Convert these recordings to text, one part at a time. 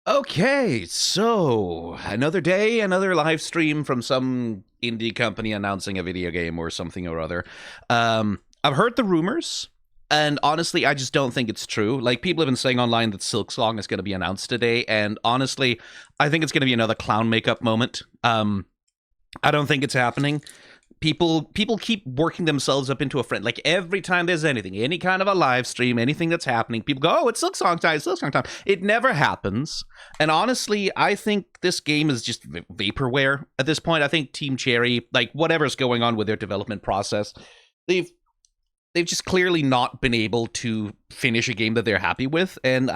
Okay, so another day, another live stream from some indie company announcing a video game or something or other. I've heard the rumors, and honestly, I just don't think it's true. Like, people have been saying online that silksong is going to be announced today, and honestly, I think it's going to be another clown makeup moment. I don't think it's happening. People keep working themselves up into a friend. Like, every time there's anything, any kind of a live stream, anything that's happening, people go, "Oh, it's silksong time, it's silksong time." It never happens. And honestly, I think this game is just vaporware at this point. I think Team Cherry, like, whatever's going on with their development process, they've they've just clearly not been able to finish a game that they're happy with. And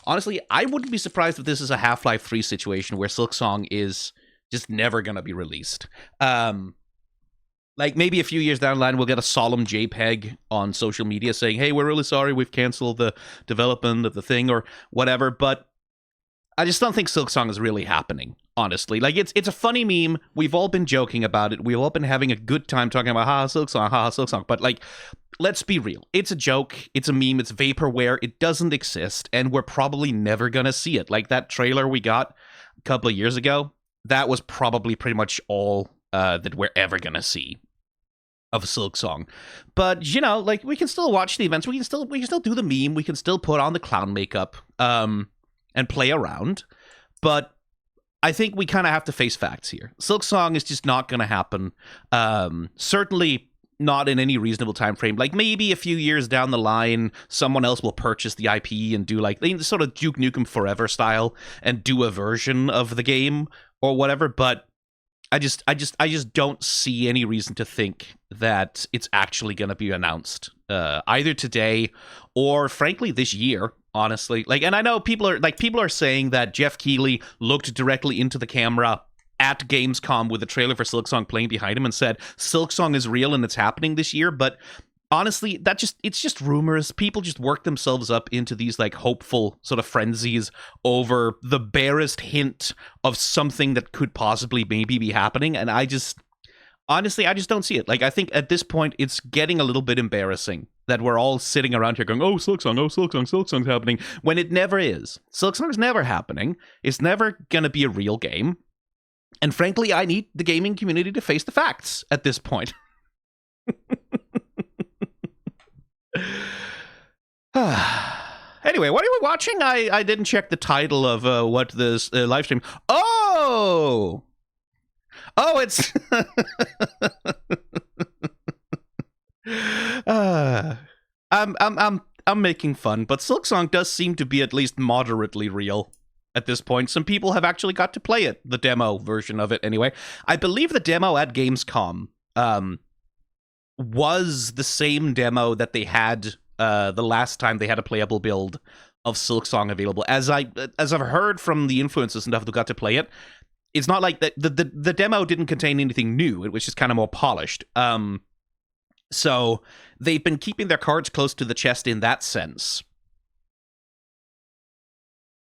honestly, I wouldn't be surprised if this is a Half-Life 3 situation where silksong is just never gonna be released. Like, maybe a few years down the line, we'll get a solemn JPEG on social media saying, "Hey, we're really sorry, we've canceled the development of the thing," or whatever. But I just don't think silksong is really happening, honestly. Like, it's a funny meme. We've all been joking about it. We've all been having a good time talking about silksong, silksong. But, like, let's be real. It's a joke. It's a meme. It's vaporware. It doesn't exist, and we're probably never gonna see it. Like, that trailer we got a couple of years ago, that was probably pretty much all that we're ever gonna see of silksong. But, you know, like, we can still watch the events. We can still do the meme. We can still put on the clown makeup and play around. But I think we kind of have to face facts here. Silksong is just not going to happen. Certainly not in any reasonable time frame. Like, maybe a few years down the line, someone else will purchase the IP and do, like, sort of Duke Nukem Forever style and do a version of the game or whatever. But I just don't see any reason to think that it's actually going to be announced either today or, frankly, this year. Honestly, like, and I know people are saying that Jeff Keighley looked directly into the camera at Gamescom with the trailer for silksong playing behind him and said silksong is real and it's happening this year. But honestly, it's just rumors. People just work themselves up into these, like, hopeful sort of frenzies over the barest hint of something that could possibly maybe be happening. And honestly, I just don't see it. Like, I think at this point, it's getting a little bit embarrassing that we're all sitting around here going, "Oh, silksong's happening," when it never is. Silksong's never happening. It's never going to be a real game. And frankly, I need the gaming community to face the facts at this point. Anyway, what are we watching? I didn't check the title of what this live stream. Oh, it's I'm making fun, but silksong does seem to be at least moderately real at this point. Some people have actually got to play it, the demo version of it anyway. I believe the demo at Gamescom was the same demo that they had the last time they had a playable build of silksong available. As I've heard from the influencers and stuff who got to play it, it's not like that the demo didn't contain anything new. It was just kind of more polished. So they've been keeping their cards close to the chest in that sense.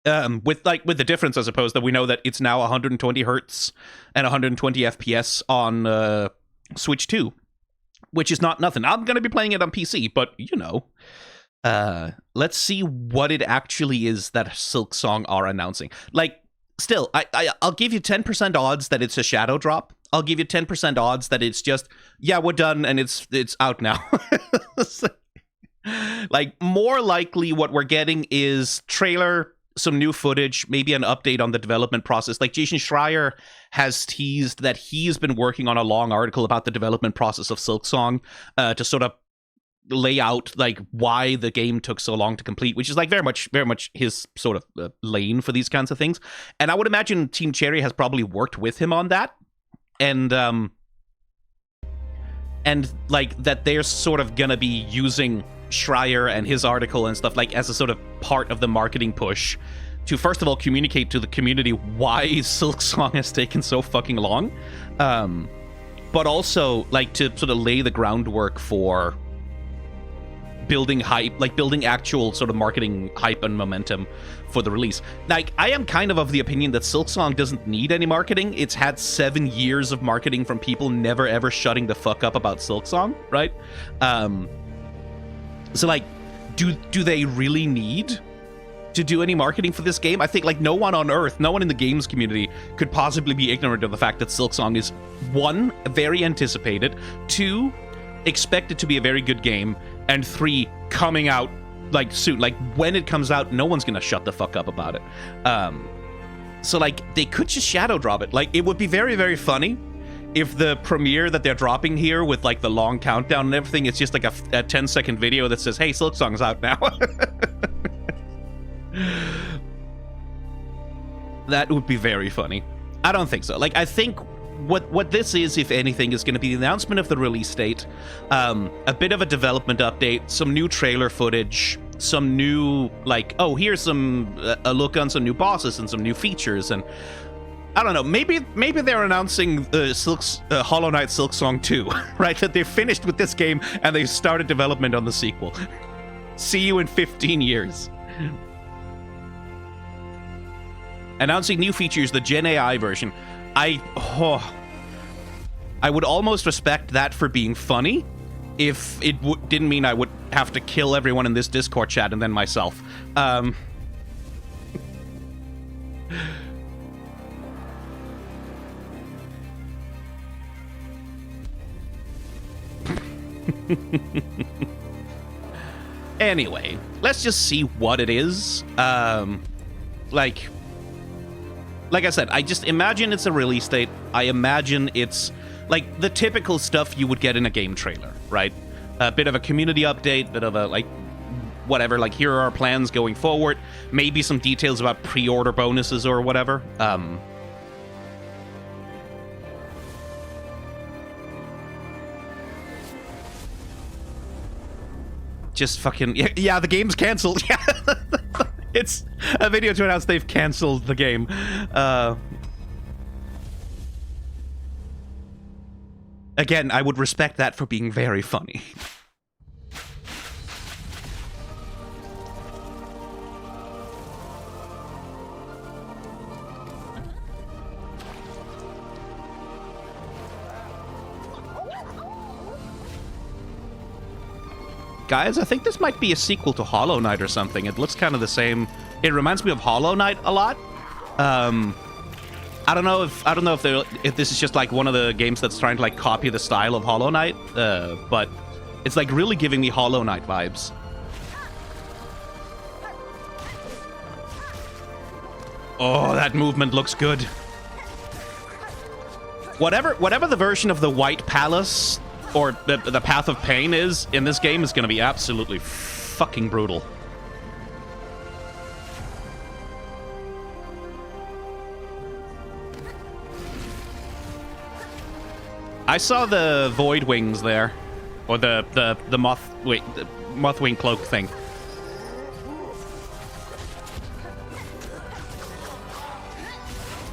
With the difference, I suppose, that we know that it's now 120 hertz and 120 FPS on Switch 2, which is not nothing. I'm going to be playing it on PC, but, you know, let's see what it actually is that silksong are announcing. Like, still, I'll give you 10% odds that it's a shadow drop. I'll give you 10% odds that it's just, yeah, we're done and it's out now. Like, more likely what we're getting is trailer, some new footage, maybe an update on the development process. Like, Jason Schreier has teased that he's been working on a long article about the development process of silksong to sort of lay out, like, why the game took so long to complete, which is, like, very much his sort of lane for these kinds of things. And I would imagine Team Cherry has probably worked with him on that. And like, that they're sort of gonna be using Schreier and his article and stuff, like, as a sort of part of the marketing push to, first of all, communicate to the community why silksong has taken so fucking long, but also, like, to sort of lay the groundwork for building hype, like building actual sort of marketing hype and momentum for the release. Like, I am kind of the opinion that silksong doesn't need any marketing. It's had 7 years of marketing from people never ever shutting the fuck up about silksong, right? So, like, do they really need to do any marketing for this game. I think like no one on Earth, no one in the games community could possibly be ignorant of the fact that Silksong is, 1, very anticipated, 2, expected to be a very good game, and 3, coming out like soon. Like when it comes out, no one's gonna shut the fuck up about it. So like they could just shadow drop it. Like it would be very, very funny if the premiere that they're dropping here with like the long countdown and everything, it's just like a 10-second video that says, hey, Silksong's out now. That would be very funny. I don't think so. Like, I think what this is, if anything, is going to be the announcement of the release date, a bit of a development update, some new trailer footage, some new, like, oh, here's some a look on some new bosses and some new features, and I don't know, maybe they're announcing Hollow Knight Silksong 2, right? That they're finished with this game and they've started development on the sequel. See you in 15 years. Announcing new features, the Gen AI version. I would almost respect that for being funny if it didn't mean I would have to kill everyone in this Discord chat and then myself. Anyway, let's just see what it is. Like I said, I just imagine it's a release date. I imagine it's like the typical stuff you would get in a game trailer, right? A bit of a community update, bit of a, like, whatever, like, here are our plans going forward. Maybe some details about pre-order bonuses or whatever. Just fucking... Yeah, the game's canceled. Yeah. It's a video to announce they've canceled the game. Again, I would respect that for being very funny. Guys, I think this might be a sequel to Hollow Knight or something. It looks kind of the same. It reminds me of Hollow Knight a lot. I don't know if this is just like one of the games that's trying to like copy the style of Hollow Knight, but it's like really giving me Hollow Knight vibes. Oh, that movement looks good. Whatever the version of the White Palace or the Path of Pain is in this game is going to be absolutely fucking brutal. I saw the Void Wings there, or the Mothwing cloak thing.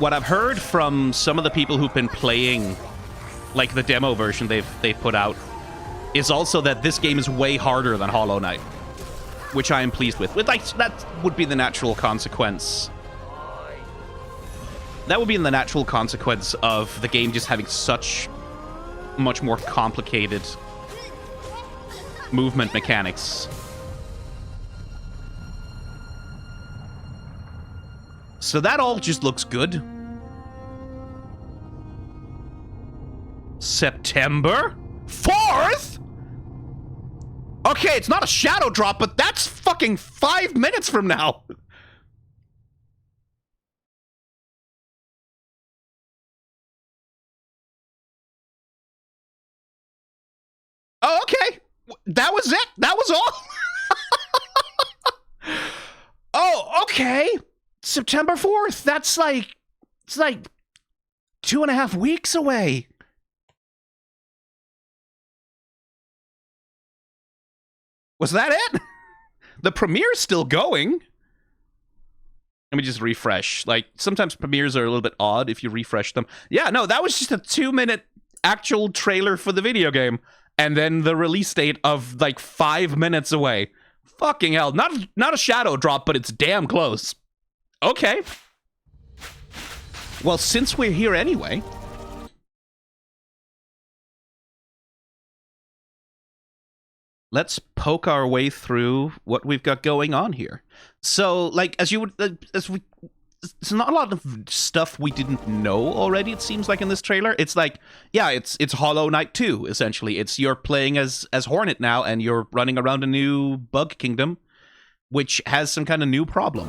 What I've heard from some of the people who've been playing, like the demo version they've put out, is also that this game is way harder than Hollow Knight, which I am pleased with. Like, that would be the natural consequence. That would be the natural consequence of the game just having such much more complicated movement mechanics. So that all just looks good. September 4th? Okay, it's not a shadow drop, but that's fucking 5 minutes from now. Oh, okay. That was it? That was all? Oh, okay. September 4th. That's like... It's like 2.5 weeks away. Was that it? The premiere's still going. Let me just refresh. Like, sometimes premieres are a little bit odd if you refresh them. Yeah, no, that was just a 2-minute actual trailer for the video game. And then the release date of, like, 5 minutes away. Fucking hell. Not a shadow drop, but it's damn close. Okay. Well, since we're here anyway... let's poke our way through what we've got going on here. So, like, as you would, as we, it's not a lot of stuff we didn't know already. It seems like in this trailer, it's like, yeah, it's Hollow Knight 2. Essentially, it's you're playing as Hornet now, and you're running around a new bug kingdom, which has some kind of new problem.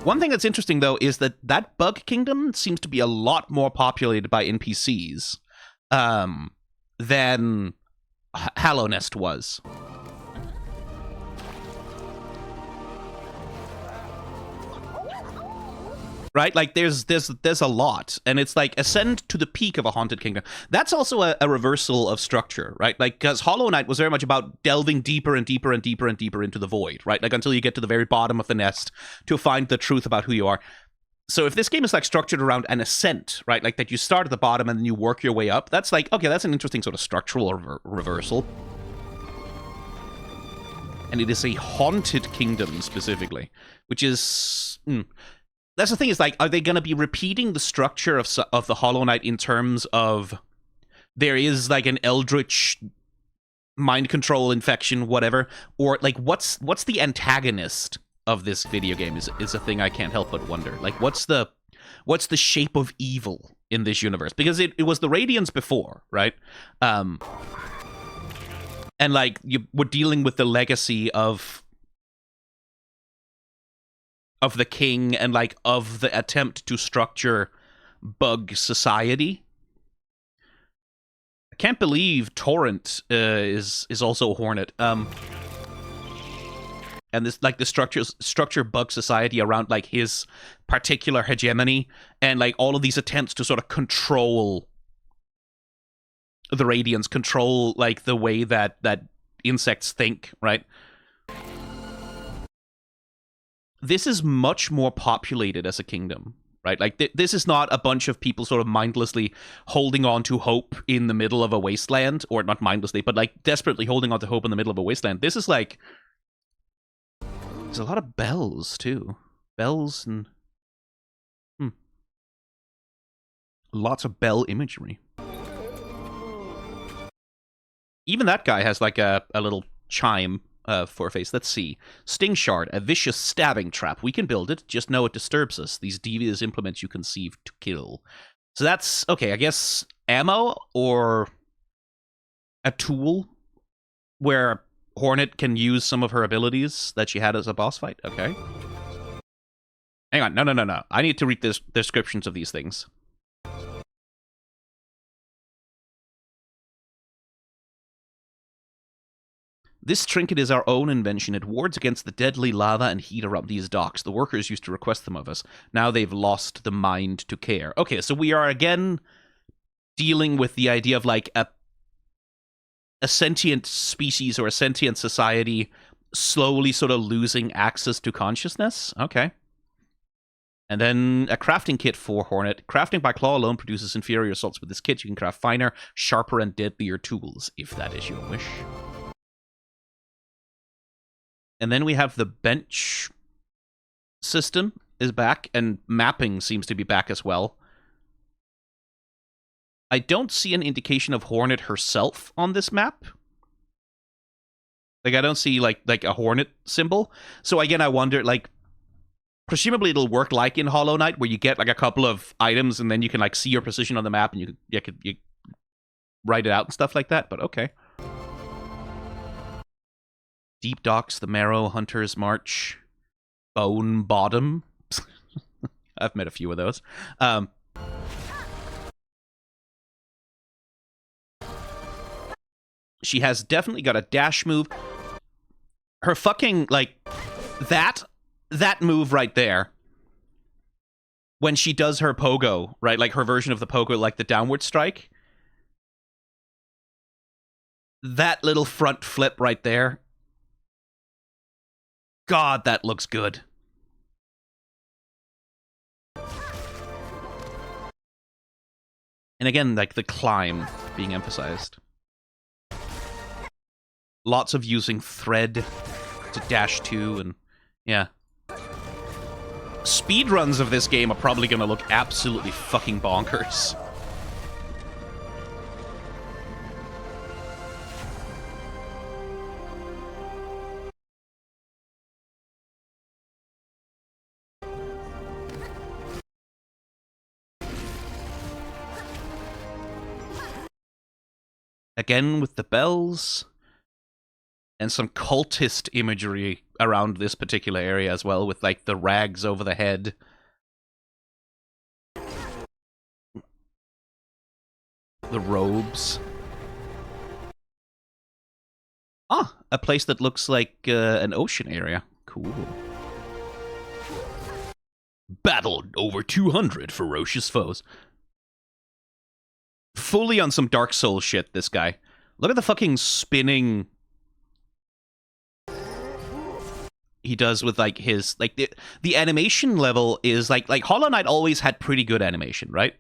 One thing that's interesting though is that bug kingdom seems to be a lot more populated by NPCs than Hallow Nest was. Right, like there's a lot, and it's like ascend to the peak of a haunted kingdom. That's also a reversal of structure, right? Like, because Hollow Knight was very much about delving deeper and deeper and deeper and deeper into the void, right? Like until you get to the very bottom of the nest to find the truth about who you are. So if this game is like structured around an ascent, right? Like that you start at the bottom and then you work your way up. That's like, okay, that's an interesting sort of structural reversal. And it is a haunted kingdom specifically, which is. That's the thing, is like, are they going to be repeating the structure of the Hollow Knight in terms of there is like an eldritch mind control infection, whatever, or like what's the antagonist of this video game is a thing I can't help but wonder. Like what's the shape of evil in this universe? Because it was the Radiants before, right? And like you were dealing with the legacy of the king and like of the attempt to structure bug society. I can't believe Torrent is also a Hornet. And this like the structure bug society around like his particular hegemony and like all of these attempts to sort of control the Radiants, control like the way that insects think, right? This is much more populated as a kingdom, right? Like, this is not a bunch of people sort of mindlessly holding on to hope in the middle of a wasteland, or not mindlessly, but like desperately holding on to hope in the middle of a wasteland. This is like, there's a lot of bells too. Bells and lots of bell imagery. Even that guy has like a little chime for a face. Let's see. Sting Shard, a vicious stabbing trap. We can build it, just know it disturbs us. These devious implements you conceive to kill. So that's, okay, I guess ammo or a tool where Hornet can use some of her abilities that she had as a boss fight. Okay. Hang on, no. I need to read the descriptions of these things. This trinket is our own invention. It wards against the deadly lava and heat around these docks. The workers used to request them of us. Now they've lost the mind to care. Okay, so we are again dealing with the idea of like a sentient species or a sentient society slowly sort of losing access to consciousness. Okay. And then a crafting kit for Hornet. Crafting by claw alone produces inferior results. With this kit, you can craft finer, sharper, and deadlier tools, if that is your wish. And then we have the bench system is back, and mapping seems to be back as well. I don't see an indication of Hornet herself on this map. Like, I don't see, like a Hornet symbol. So, again, I wonder, like, presumably it'll work like in Hollow Knight, where you get, like, a couple of items, and then you can, like, see your position on the map, and you write it out and stuff like that, but okay. Deep Docks, the Marrow, Hunter's March, Bone Bottom. I've met a few of those. She has definitely got a dash move. Her fucking, like, that move right there, when she does her pogo, right? Like, her version of the pogo, like the downward strike. That little front flip right there. God, that looks good. And again, like the climb being emphasized. Lots of using thread to dash to, and yeah. Speedruns of this game are probably going to look absolutely fucking bonkers. Again with the bells. And some cultist imagery around this particular area as well, with like the rags over the head. The robes. Ah, a place that looks like an ocean area. Cool. Battled over 200 ferocious foes. Fully on some Dark Souls shit, this guy. Look at the fucking spinning he does with like his like the animation level is like Hollow Knight always had pretty good animation, right?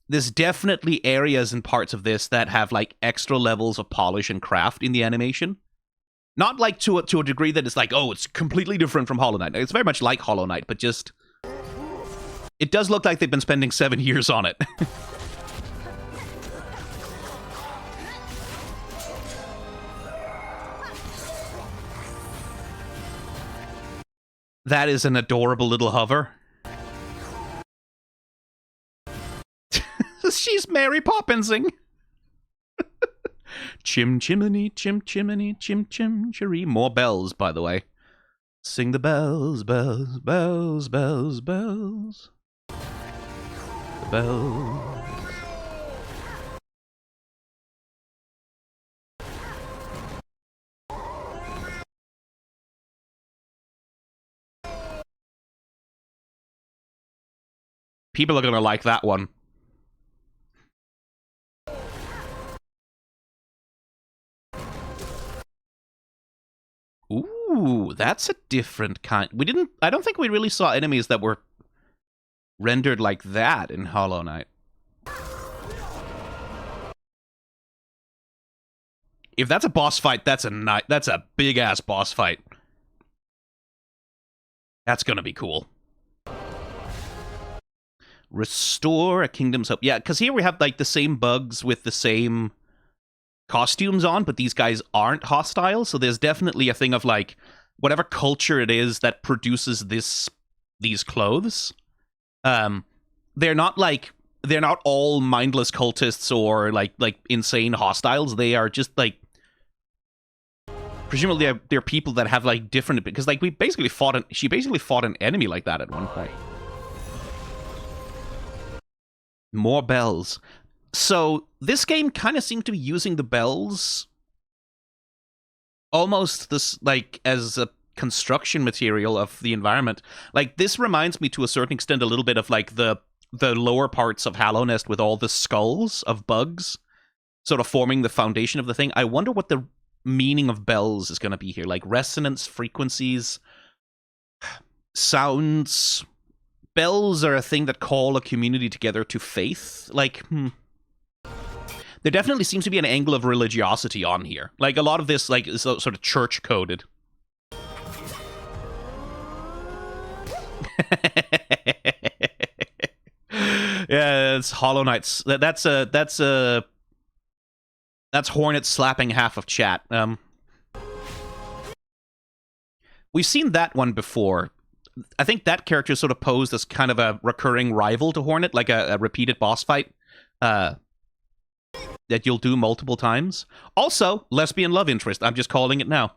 There's definitely areas and parts of this that have like extra levels of polish and craft in the animation. Not like to a degree that it's like, oh, it's completely different from Hollow Knight. It's very much like Hollow Knight, but just it does look like they've been spending 7 years on it. That is an adorable little hover. She's Mary Poppinsing. Chim chimney, chim chimney, chim chim cheree. More bells, by the way. Sing the bells, bells, bells, bells, bells. The bells. People are gonna like that one. Ooh, that's a different kind. I don't think we really saw enemies that were rendered like that in Hollow Knight. If that's a boss fight, that's a big-ass boss fight. That's gonna be cool. Restore a kingdom's hope. Yeah, because here we have like the same bugs with the same costumes on, but these guys aren't hostile, so there's definitely a thing of like whatever culture it is that produces these clothes. They're not all mindless cultists or like insane hostiles. They are just like presumably they're people that have like different, because like she basically fought an enemy like that at one point. More bells. So this game kind of seemed to be using the bells almost this like as a construction material of the environment. Like this reminds me to a certain extent a little bit of like the lower parts of Hallow Nest with all the skulls of bugs sort of forming the foundation of the thing. I wonder what the meaning of bells is going to be here. Like resonance, frequencies, sounds. Bells are a thing that call a community together to faith. Like, there definitely seems to be an angle of religiosity on here. Like, a lot of this, like, is sort of church-coded. Yeah, it's Hollow Knight's. That's Hornet slapping half of chat. We've seen that one before. I think that character sort of posed as kind of a recurring rival to Hornet, like a repeated boss fight that you'll do multiple times. Also, lesbian love interest. I'm just calling it now.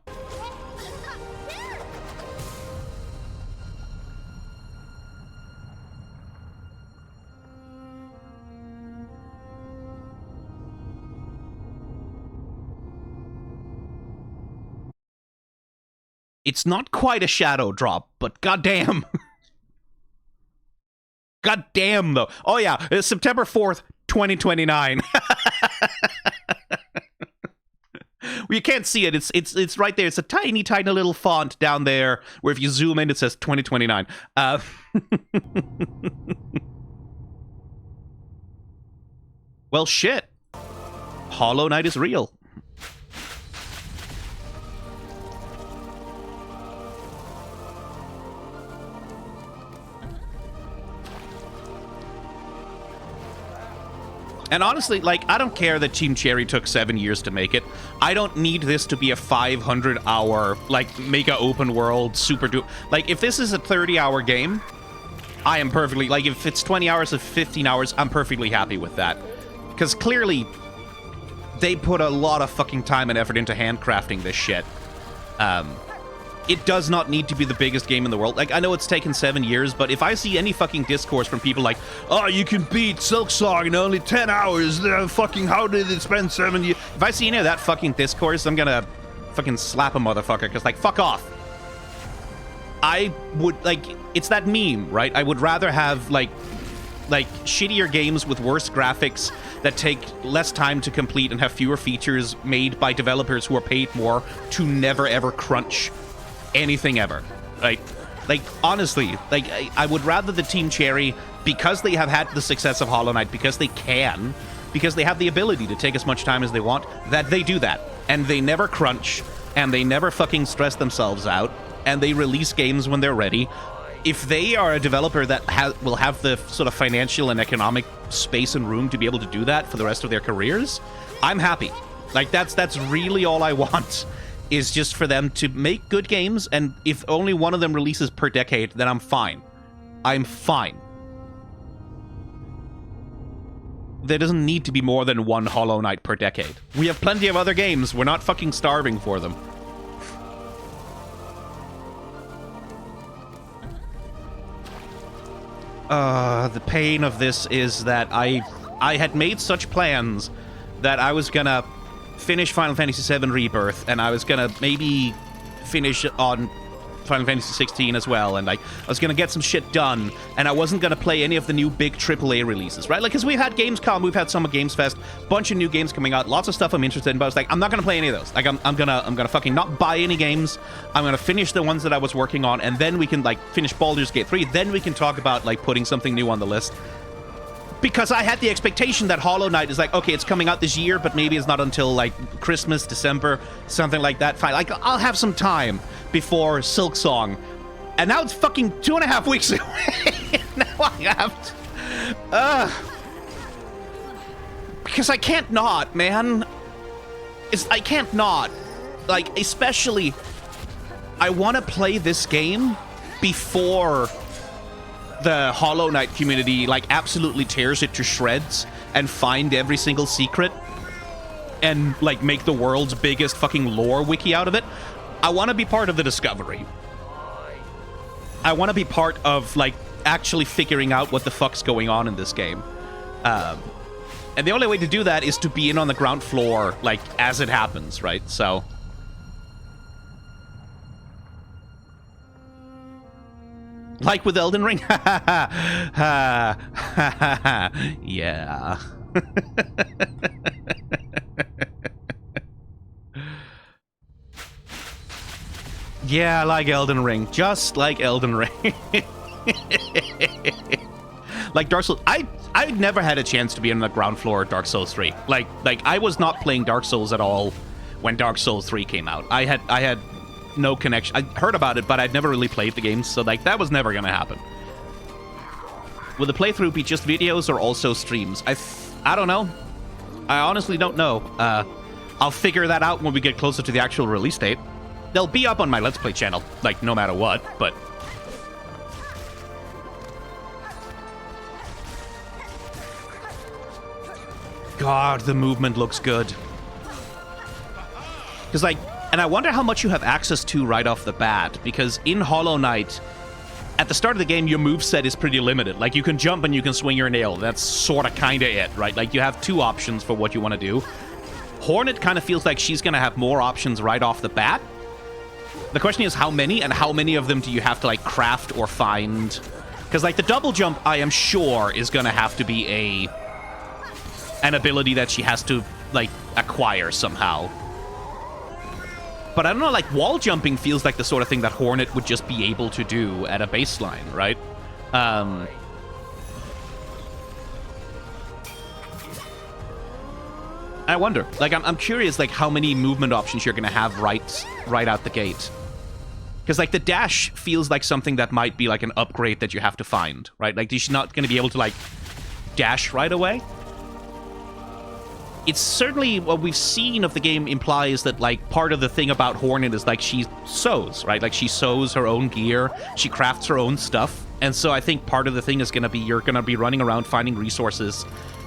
It's not quite a shadow drop, but goddamn. Goddamn, though. Oh, yeah. It's September 4th, 2029. Well, you can't see it. It's right there. It's a tiny, tiny little font down there where if you zoom in, it says 2029. Well, shit. Hollow Knight is real. And honestly, like, I don't care that Team Cherry took 7 years to make it. I don't need this to be a 500-hour, like, mega open world, super duper. Like, if this is a 30-hour game, I am perfectly, like, if it's 20 hours or 15 hours, I'm perfectly happy with that. Because clearly, they put a lot of fucking time and effort into handcrafting this shit. It does not need to be the biggest game in the world. Like, I know it's taken 7 years, but if I see any fucking discourse from people like, oh, you can beat Silksong in only 10 hours, fucking how did it spend 7 years? If I see any of that fucking discourse, I'm gonna fucking slap a motherfucker, because, like, fuck off. I would, like, it's that meme, right? I would rather have, like shittier games with worse graphics that take less time to complete and have fewer features made by developers who are paid more to never ever crunch anything ever, right? Like, honestly, like, I would rather the Team Cherry, because they have had the success of Hollow Knight, because they have the ability to take as much time as they want, that they do that. And they never crunch, and they never fucking stress themselves out, and they release games when they're ready. If they are a developer that will have the sort of financial and economic space and room to be able to do that for the rest of their careers, I'm happy. Like, that's really all I want, is just for them to make good games, and if only one of them releases per decade, then I'm fine. I'm fine. There doesn't need to be more than one Hollow Knight per decade. We have plenty of other games. We're not fucking starving for them. The pain of this is that I had made such plans that I was gonna finish Final Fantasy VII Rebirth, and I was gonna maybe finish on Final Fantasy 16 as well, and I was gonna get some shit done, and I wasn't gonna play any of the new big AAA releases, right? Like, because we've had Gamescom, we've had Summer Games Fest, bunch of new games coming out, lots of stuff I'm interested in, but I was like, I'm not gonna play any of those. Like, I'm gonna fucking not buy any games. I'm gonna finish the ones that I was working on, and then we can, like, finish Baldur's Gate 3, then we can talk about, like, putting something new on the list. Because I had the expectation that Hollow Knight is like, okay, it's coming out this year, but maybe it's not until, like, Christmas, December, something like that. Fine, like, I'll have some time before Silksong. And now it's fucking 2.5 weeks away. Now I have to... because I can't not, man. I can't not. Like, especially... I want to play this game before... the Hollow Knight community, like, absolutely tears it to shreds and find every single secret and, like, make the world's biggest fucking lore wiki out of it. I want to be part of the discovery. I want to be part of, like, actually figuring out what the fuck's going on in this game. And the only way to do that is to be in on the ground floor, like, as it happens, right? So... like with Elden Ring? Yeah. Yeah, like Elden Ring. Just like Elden Ring. Like Dark Souls. I never had a chance to be on the ground floor of Dark Souls 3. Like I was not playing Dark Souls at all when Dark Souls 3 came out. I had no connection. I heard about it, but I'd never really played the game, so, like, that was never gonna happen. Will the playthrough be just videos or also streams? I don't know. I honestly don't know. I'll figure that out when we get closer to the actual release date. They'll be up on my Let's Play channel, like, no matter what, but... God, the movement looks good. Because, like... and I wonder how much you have access to right off the bat, because in Hollow Knight, at the start of the game, your moveset is pretty limited. Like, you can jump and you can swing your nail. That's sort of kind of it, right? Like, you have 2 options for what you want to do. Hornet kind of feels like she's going to have more options right off the bat. The question is how many, and how many of them do you have to, like, craft or find? Because, like, the double jump, I am sure, is going to have to be an ability that she has to, like, acquire somehow. But I don't know, like, wall jumping feels like the sort of thing that Hornet would just be able to do at a baseline, right? I wonder. Like, I'm curious, like, how many movement options you're gonna have right out the gate. Because, like, the dash feels like something that might be, like, an upgrade that you have to find, right? Like, she's not gonna be able to, like, dash right away. It's certainly what we've seen of the game implies that, like, part of the thing about Hornet is, like, she sews, right? Like, she sews her own gear, she crafts her own stuff, and so I think part of the thing is going to be you're going to be running around finding resources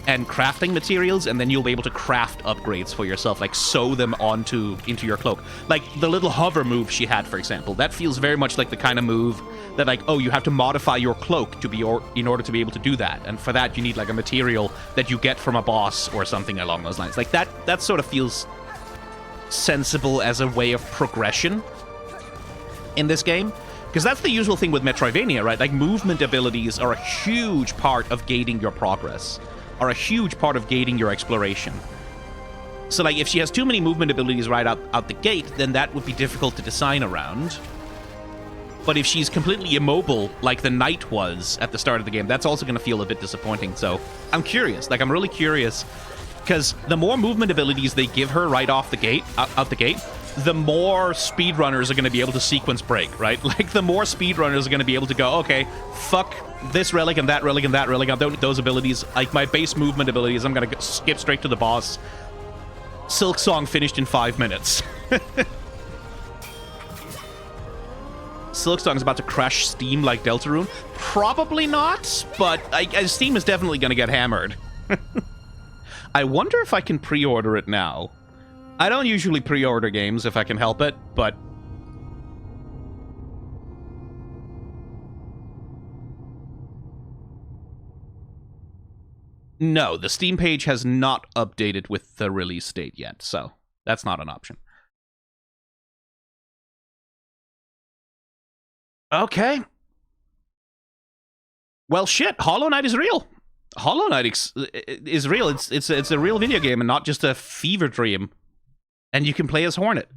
and crafting materials, and then you'll be able to craft upgrades for yourself, like sew them into your cloak. Like the little hover move she had, for example, that feels very much like the kind of move that, like, oh, you have to modify your cloak to be in order to be able to do that, and for that you need like a material that you get from a boss or something along those lines. Like that sort of feels sensible as a way of progression in this game. Because that's the usual thing with Metroidvania, right? Like, movement abilities are a huge part of gating your progress, are a huge part of gating your exploration. So, like, if she has too many movement abilities right out the gate, then that would be difficult to design around. But if she's completely immobile, like the knight was at the start of the game, that's also going to feel a bit disappointing. So, I'm curious. Like, I'm really curious. Because the more movement abilities they give her right off the gate, out the gate, the more speedrunners are going to be able to sequence break, right? Like, the more speedrunners are going to be able to go, okay, fuck this relic and that relic and that relic. I don't need those abilities. Like, my base movement abilities, I'm going to skip straight to the boss. Silksong finished in 5 minutes. Silksong is about to crash Steam like Deltarune? Probably not, but Steam is definitely going to get hammered. I wonder if I can pre-order it now. I don't usually pre-order games if I can help it, but... No, the Steam page has not updated with the release date yet, so that's not an option. Okay. Well, shit, Hollow Knight is real. Hollow Knight is real. It's a real video game and not just a fever dream. And you can play as Hornet.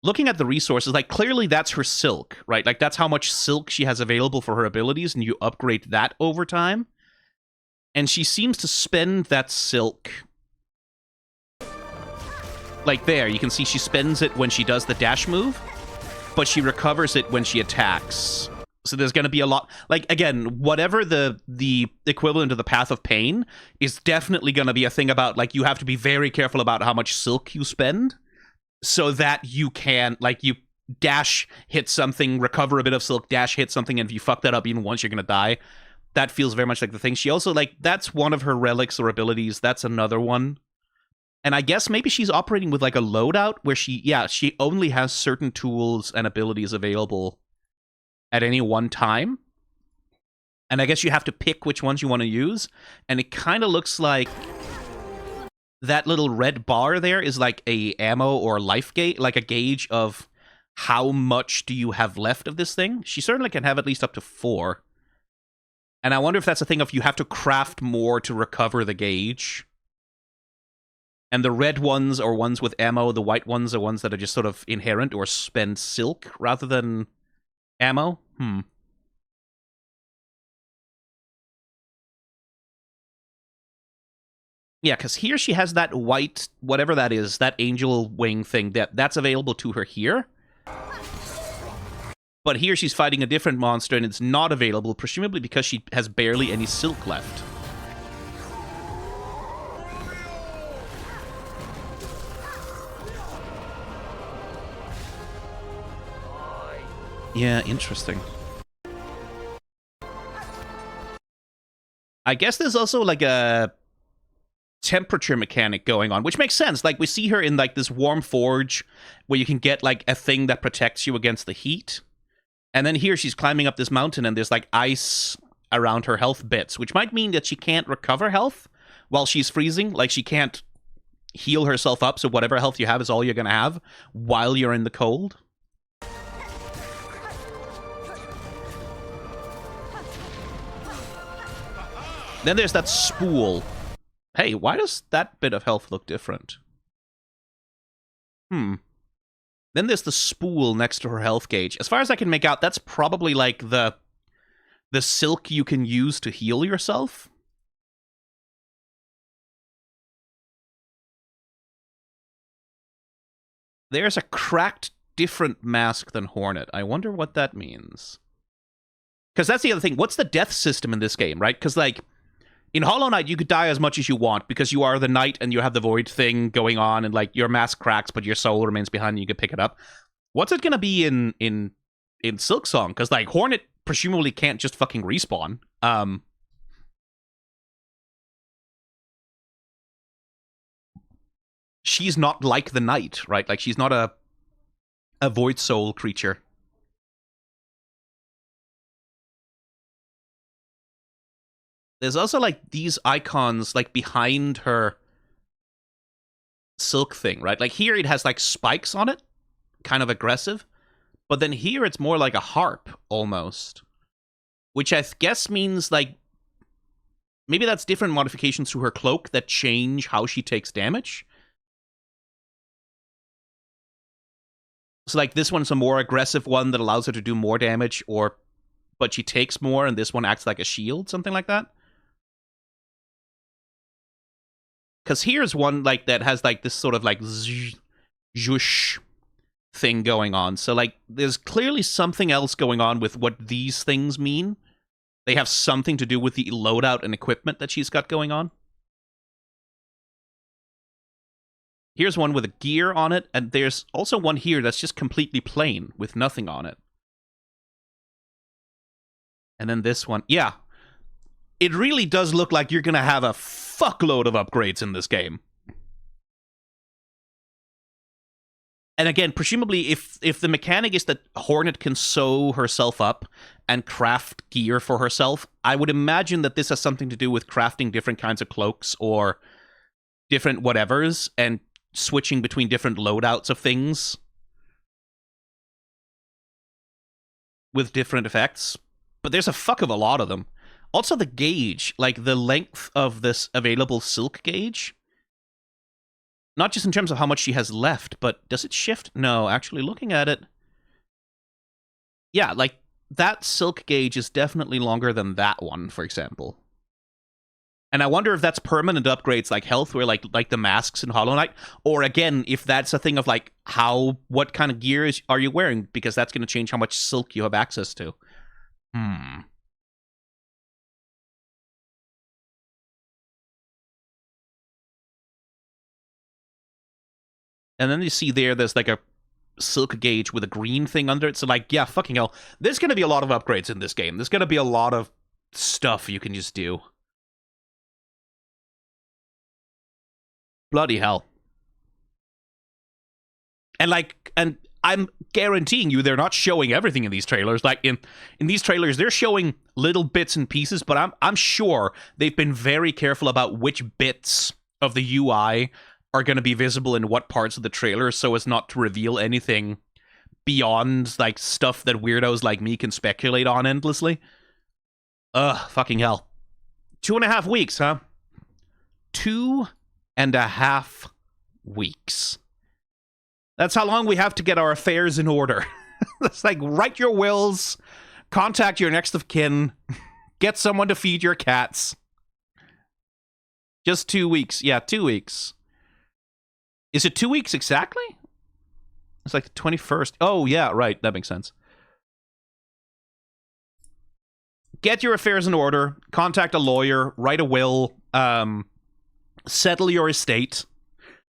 Looking at the resources, like, clearly that's her silk, right? Like, that's how much silk she has available for her abilities, and you upgrade that over time. And she seems to spend that silk... Like, there, you can see she spends it when she does the dash move, but she recovers it when she attacks. So there's going to be a lot... Like, again, whatever the equivalent of the Path of Pain is definitely going to be a thing about, like, you have to be very careful about how much silk you spend so that you can, like, you dash, hit something, recover a bit of silk, dash, hit something, and if you fuck that up even once, you're going to die. That feels very much like the thing. She also, like, that's one of her relics or abilities. That's another one. And I guess maybe she's operating with, like, a loadout where she only has certain tools and abilities available at any one time. And I guess you have to pick which ones you want to use. And it kind of looks like that little red bar there is like a ammo or life gauge, like a gauge of how much do you have left of this thing. She certainly can have at least up to 4. And I wonder if that's a thing of you have to craft more to recover the gauge. And the red ones are ones with ammo. The white ones are ones that are just sort of inherent or spend silk rather than ammo? Yeah, because here she has that white, whatever that is, that angel wing thing, that's available to her here. But here she's fighting a different monster and it's not available, presumably because she has barely any silk left. Yeah, interesting. I guess there's also like a temperature mechanic going on, which makes sense. Like, we see her in like this warm forge where you can get like a thing that protects you against the heat. And then here she's climbing up this mountain and there's like ice around her health bits, which might mean that she can't recover health while she's freezing. Like, she can't heal herself up, so whatever health you have is all you're going to have while you're in the cold. Then there's that spool. Hey, why does that bit of health look different? Then there's the spool next to her health gauge. As far as I can make out, that's probably like the silk you can use to heal yourself. There's a cracked, different mask than Hornet. I wonder what that means. Because that's the other thing. What's the death system in this game, right? Because, like, in Hollow Knight, you could die as much as you want because you are the knight and you have the void thing going on and, like, your mask cracks, but your soul remains behind and you can pick it up. What's it going to be in Silksong? Because, like, Hornet presumably can't just fucking respawn. she's not like the knight, right? Like, she's not a void soul creature. There's also, like, these icons, like, behind her silk thing, right? Like, here it has, like, spikes on it, kind of aggressive. But then here it's more like a harp, almost. Which I guess means, like, maybe that's different modifications to her cloak that change how she takes damage. So, like, this one's a more aggressive one that allows her to do more damage, but she takes more, and this one acts like a shield, something like that. Because here's one, like, that has, like, this sort of, like, zhoosh thing going on. So, like, there's clearly something else going on with what these things mean. They have something to do with the loadout and equipment that she's got going on. Here's one with a gear on it, and there's also one here that's just completely plain, with nothing on it. And then this one. Yeah. It really does look like you're gonna have a fuckload of upgrades in this game. And again, presumably, if the mechanic is that Hornet can sew herself up and craft gear for herself, I would imagine that this has something to do with crafting different kinds of cloaks or different whatevers and switching between different loadouts of things with different effects. But there's a fuck of a lot of them. Also the gauge, like the length of this available silk gauge. Not just in terms of how much she has left, but does it shift? No, actually looking at it. Yeah, like that silk gauge is definitely longer than that one, for example. And I wonder if that's permanent upgrades like health, where like the masks in Hollow Knight, or again, if that's a thing of like what kind of gear are you wearing, because that's going to change how much silk you have access to. And then you see there's like a silk gauge with a green thing under it. So like, yeah, fucking hell. There's going to be a lot of upgrades in this game. There's going to be a lot of stuff you can just do. Bloody hell. And I'm guaranteeing you they're not showing everything in these trailers. Like in these trailers, they're showing little bits and pieces, but I'm sure they've been very careful about which bits of the UI are going to be visible in what parts of the trailer, so as not to reveal anything beyond like stuff that weirdos like me can speculate on endlessly. Ugh, fucking hell. 2.5 weeks, huh? 2.5 weeks. That's how long we have to get our affairs in order. It's like, write your wills, contact your next of kin, get someone to feed your cats. Just 2 weeks. Yeah, 2 weeks. Is it 2 weeks exactly? It's like the 21st. Oh, yeah, right. That makes sense. Get your affairs in order, contact a lawyer, write a will, settle your estate.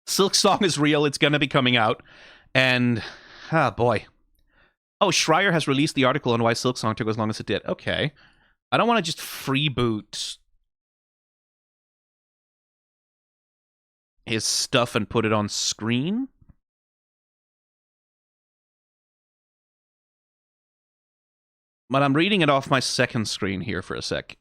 Silksong is real. It's going to be coming out. And, boy. Oh, Schreier has released the article on why Silksong took as long as it did. Okay. I don't want to just freeboot his stuff and put it on screen. But I'm reading it off my second screen here for a sec.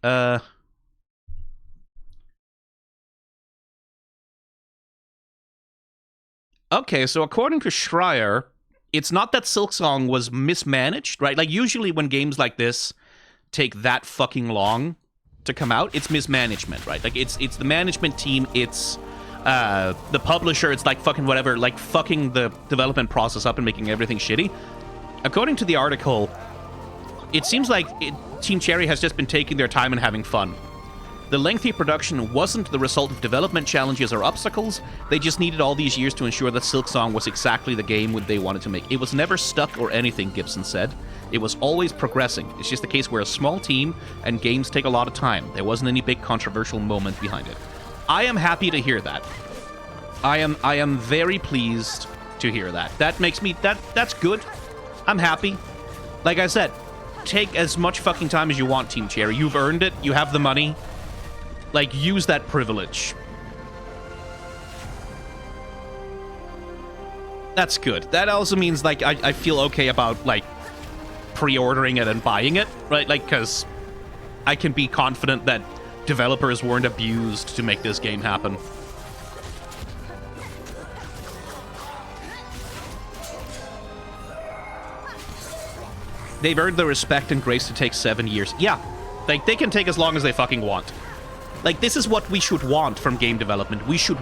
Okay, so according to Schreier, it's not that Silksong was mismanaged, right? Like, usually when games like this take that fucking long to come out, it's mismanagement, right? Like, it's the management team, it's the publisher, it's like fucking whatever, like fucking the development process up and making everything shitty. According to the article, it seems like Team Cherry has just been taking their time and having fun. The lengthy production wasn't the result of development challenges or obstacles. They just needed all these years to ensure that Silksong was exactly the game they wanted to make. It was never stuck or anything, Gibson said. It was always progressing. It's just a case where a small team and games take a lot of time. There wasn't any big controversial moment behind it. I am happy to hear that. I am very pleased to hear that. That makes me that's good. I'm happy. Like I said, take as much fucking time as you want, Team Cherry. You've earned it. You have the money. Like, use that privilege. That's good. That also means, like, I feel okay about, like, pre-ordering it and buying it, right? Like, because I can be confident that developers weren't abused to make this game happen. They've earned the respect and grace to take 7 years. Yeah, like, they can take as long as they fucking want. Like, this is what we should want from game development. We should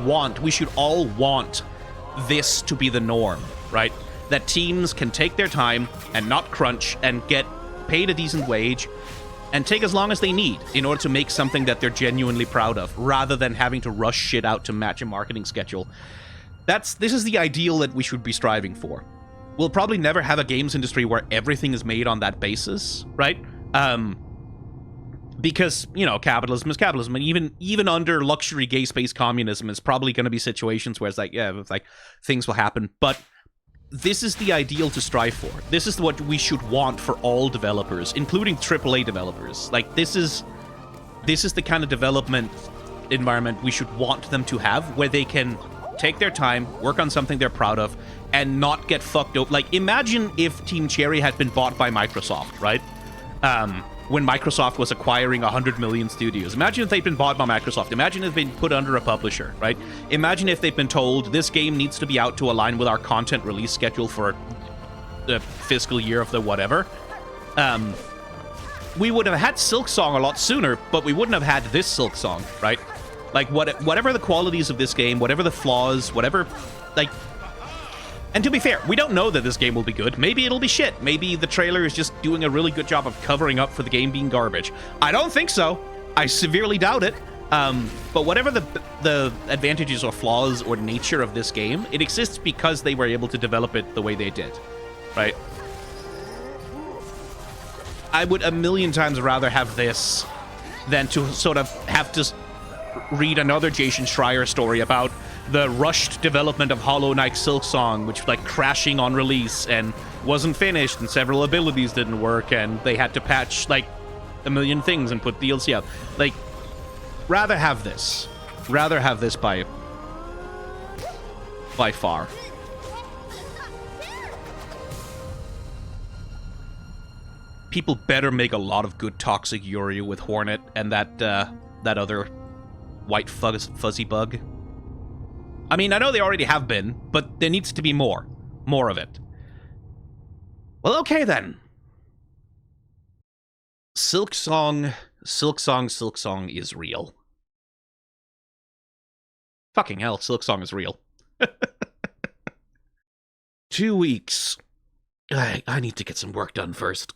all want this to be the norm, right? That teams can take their time and not crunch and get paid a decent wage and take as long as they need in order to make something that they're genuinely proud of, rather than having to rush shit out to match a marketing schedule. This is the ideal that we should be striving for. We'll probably never have a games industry where everything is made on that basis, right? Because, you know, capitalism is capitalism, and even under luxury gay space communism, it's probably going to be situations where it's like, yeah, it's like things will happen. But this is the ideal to strive for. This is what we should want for all developers, including AAA developers. Like, this is the kind of development environment we should want them to have, where they can take their time, work on something they're proud of, and not get fucked up. Like, imagine if Team Cherry had been bought by Microsoft, right? When Microsoft was acquiring 100 million studios. Imagine if they'd been bought by Microsoft. Imagine if they'd been put under a publisher, right? Imagine if they'd been told, this game needs to be out to align with our content release schedule for the fiscal year of the whatever. We would have had Silksong a lot sooner, but we wouldn't have had this Silksong, right? Like, whatever the qualities of this game, whatever the flaws, whatever, like... And to be fair, we don't know that this game will be good. Maybe it'll be shit. Maybe the trailer is just doing a really good job of covering up for the game being garbage. I don't think so. I severely doubt it. But whatever the advantages or flaws or nature of this game, it exists because they were able to develop it the way they did, right? I would a million times rather have this than to sort of have to read another Jason Schreier story about the rushed development of Hollow Knight Silksong, which like crashing on release and wasn't finished, and several abilities didn't work, and they had to patch like a million things and put DLC out. Like, rather have this by far. People better make a lot of good Toxic Yuri with Hornet and that other white fuzzy bug. I mean, I know they already have been, but there needs to be more of it. Well, okay then. Silksong is real. Fucking hell, Silksong is real. 2 weeks. I need to get some work done first.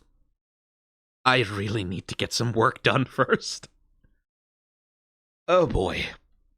I really need to get some work done first. Oh boy.